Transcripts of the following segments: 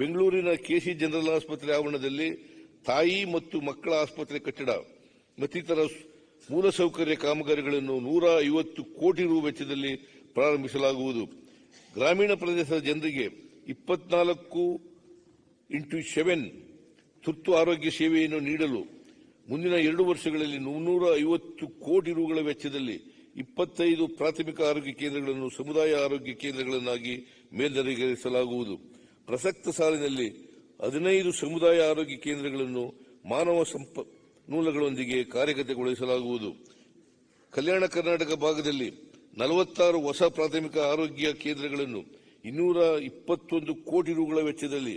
ಬೆಂಗಳೂರಿನ KC general ಆಸ್ಪತ್ರೆ ಆವರಣದಲ್ಲಿ ತಾಯಿ ಮತ್ತು ಮಕ್ಕಳ ಆಸ್ಪತ್ರೆ ಕಟ್ಟಡ ಮತ್ತಿತರ ಮೂಲಸೌಕರ್ಯ ಕಾಮಗಾರಿಗಳನ್ನು 150 ಕೋಟಿ ರು ವೆಚ್ಚದಲ್ಲಿ ಪ್ರಾರಂಭಿಸಲಾಗುವುದು. ಗ್ರಾಮೀಣ ಪ್ರದೇಶದ ಜನರಿಗೆ 24x7 ತುರ್ತು ಆರೋಗ್ಯ ಸೇವೆಯನ್ನು ನೀಡಲು ಮುಂದಿನ 2 ವರ್ಷಗಳಲ್ಲಿ 350 ಕೋಟಿ ರುಗಳ ವೆಚ್ಚದಲ್ಲಿ 25 ಪ್ರಾಥಮಿಕ ಆರೋಗ್ಯ ಕೇಂದ್ರಗಳನ್ನು ಸಮುದಾಯ ಆರೋಗ್ಯ ಕೇಂದ್ರಗಳನ್ನಾಗಿ ಮೇಲ್ದರ್ಜೆಗೇರಿಸಲಾಗುವುದು. ಪ್ರಸಕ್ತ ಸಾಲಿನಲ್ಲಿ 15 ಸಮುದಾಯ ಆರೋಗ್ಯ ಕೇಂದ್ರಗಳನ್ನು ಮಾನವ ಸಂಪನ್ಮೂಲಗಳೊಂದಿಗೆ ಕಾರ್ಯಗತಗೊಳಿಸಲಾಗುವುದು. ಕಲ್ಯಾಣ ಕರ್ನಾಟಕ ಭಾಗದಲ್ಲಿ 46 ಹೊಸ ಪ್ರಾಥಮಿಕ ಆರೋಗ್ಯ ಕೇಂದ್ರಗಳನ್ನು 221 ಕೋಟಿ ರುಗಳ ವೆಚ್ಚದಲ್ಲಿ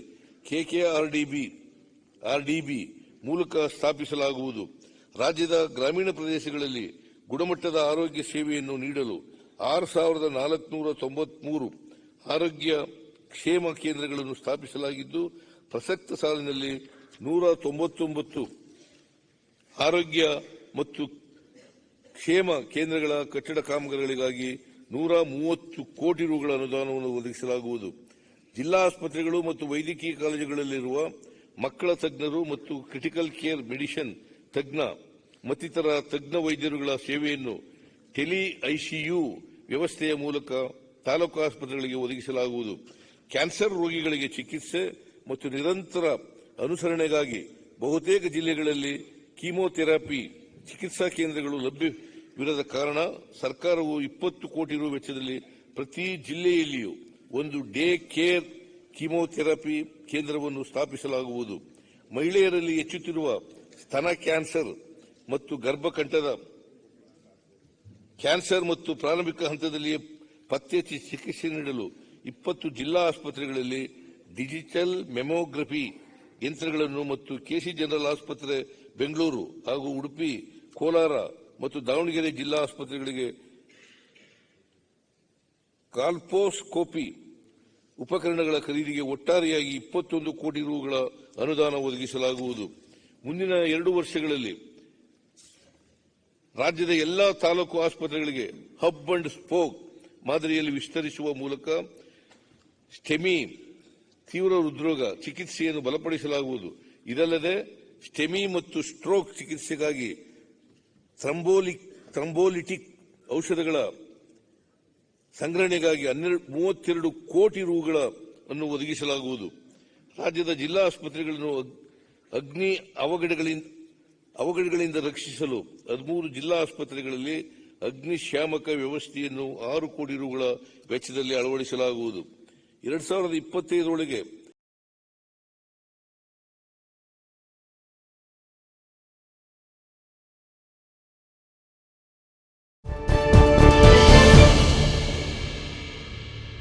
ಆರ್ಡಿಬಿ ಮೂಲಕ ಸ್ಥಾಪಿಸಲಾಗುವುದು. ರಾಜ್ಯದ ಗ್ರಾಮೀಣ ಪ್ರದೇಶಗಳಲ್ಲಿ ಗುಣಮಟ್ಟದ ಆರೋಗ್ಯ ಸೇವೆಯನ್ನು ನೀಡಲು 6493 ಆರೋಗ್ಯ ಕ್ಷೇಮ ಕೇಂದ್ರಗಳನ್ನು ಸ್ಥಾಪಿಸಲಾಗಿದ್ದು, ಪ್ರಸಕ್ತ ಸಾಲಿನಲ್ಲಿ 199 ಆರೋಗ್ಯ ಮತ್ತು ಕ್ಷೇಮ ಕೇಂದ್ರಗಳ ಕಟ್ಟಡ ಕಾಮಗಾರಿಗಳಿಗಾಗಿ 130 ಕೋಟಿ ರುಗಳ ಅನುದಾನವನ್ನು ಒದಗಿಸಲಾಗುವುದು. ಜಿಲ್ಲಾ ಆಸ್ಪತ್ರೆಗಳು ಮತ್ತು ವೈದ್ಯಕೀಯ ಕಾಲೇಜುಗಳಲ್ಲಿರುವ ಮಕ್ಕಳ ತಜ್ಞರು ಮತ್ತು ಕ್ರಿಟಿಕಲ್ ಕೇರ್ ಮೆಡಿಸಿನ್ ತಜ್ಞ ಮತ್ತಿತರ ತಜ್ಞ ವೈದ್ಯರುಗಳ ಸೇವೆಯನ್ನು ಐಸಿಯು ವ್ಯವಸ್ಥೆಯ ಮೂಲಕ ತಾಲೂಕು ಆಸ್ಪತ್ರೆಗಳಿಗೆ ಒದಗಿಸಲಾಗುವುದು. ಕ್ಯಾನ್ಸರ್ ರೋಗಿಗಳಿಗೆ ಚಿಕಿತ್ಸೆ ಮತ್ತು ನಿರಂತರ ಅನುಸರಣೆಗಾಗಿ ಬಹುತೇಕ ಜಿಲ್ಲೆಗಳಲ್ಲಿ ಕೀಮೋಥೆರಪಿ ಚಿಕಿತ್ಸಾ ಕೇಂದ್ರಗಳು ಲಭ್ಯವಿರದ ಕಾರಣ ಸರ್ಕಾರವು 20 ಕೋಟಿ ರು ವೆಚ್ಚದಲ್ಲಿ ಪ್ರತಿ ಜಿಲ್ಲೆಯಲ್ಲಿಯೂ ಒಂದು ಡೇ ಕೇರ್ ಕೀಮೋಥೆರಪಿ ಕೇಂದ್ರವನ್ನು ಸ್ಥಾಪಿಸಲಾಗುವುದು. ಮಹಿಳೆಯರಲ್ಲಿ ಹೆಚ್ಚುತ್ತಿರುವ ಸ್ತನ ಕ್ಯಾನ್ಸರ್ ಮತ್ತು ಗರ್ಭಕಂಠದ ಕ್ಯಾನ್ಸರ್ ಮತ್ತು ಪ್ರಾರಂಭಿಕ ಹಂತದಲ್ಲಿಯೇ ಪತ್ತೆ ಹಚ್ಚಿ ಚಿಕಿತ್ಸೆ ನೀಡಲು 20 ಜಿಲ್ಲಾ ಆಸ್ಪತ್ರೆಗಳಲ್ಲಿ ಡಿಜಿಟಲ್ ಮೆಮೊಗ್ರಫಿ ಯಂತ್ರಗಳನ್ನು ಮತ್ತು ಕೆಸಿ ಜನರಲ್ ಆಸ್ಪತ್ರೆ ಬೆಂಗಳೂರು ಹಾಗೂ ಉಡುಪಿ, ಕೋಲಾರ ಮತ್ತು ದಾವಣಗೆರೆ ಜಿಲ್ಲಾ ಆಸ್ಪತ್ರೆಗಳಿಗೆ ಕಾಲ್ಪೋಸ್ಕೋಪಿ ಉಪಕರಣಗಳ ಖರೀದಿಗೆ ಒಟ್ಟಾರೆಯಾಗಿ 21 ಕೋಟಿ ರುಗಳ ಅನುದಾನ ಒದಗಿಸಲಾಗುವುದು. ಮುಂದಿನ 2 ವರ್ಷಗಳಲ್ಲಿ ರಾಜ್ಯದ ಎಲ್ಲಾ ತಾಲೂಕು ಆಸ್ಪತ್ರೆಗಳಿಗೆ ಹಬ್ ಅಂಡ್ ಸ್ಪೋಕ್ ಮಾದರಿಯಲ್ಲಿ ವಿಸ್ತರಿಸುವ ಮೂಲಕ ಸ್ಟೆಮಿ ತೀವ್ರ ಹೃದ್ರೋಗ ಚಿಕಿತ್ಸೆಯನ್ನು ಬಲಪಡಿಸಲಾಗುವುದು. ಇದಲ್ಲದೆ ಸ್ಟೆಮಿ ಮತ್ತು ಸ್ಟ್ರೋಕ್ ಚಿಕಿತ್ಸೆಗಾಗಿ ಥ್ರಂಬೋಲಿಟಿಕ್ ಔಷಧಗಳ ಸಂಗ್ರಹಣೆಗಾಗಿ 32 ಕೋಟಿ ರುಗಳನ್ನು ಒದಗಿಸಲಾಗುವುದು. ರಾಜ್ಯದ ಜಿಲ್ಲಾ ಆಸ್ಪತ್ರೆಗಳನ್ನು ಅಗ್ನಿ ಅವಘಡಗಳಿಂದ ರಕ್ಷಿಸಲು 13 ಜಿಲ್ಲಾ ಆಸ್ಪತ್ರೆಗಳಲ್ಲಿ ಅಗ್ನಿಶಾಮಕ ವ್ಯವಸ್ಥೆಯನ್ನು 6 ಕೋಟಿ ರುಗಳ ವೆಚ್ಚದಲ್ಲಿ ಅಳವಡಿಸಲಾಗುವುದು. 2025 ರೊಳಗೆ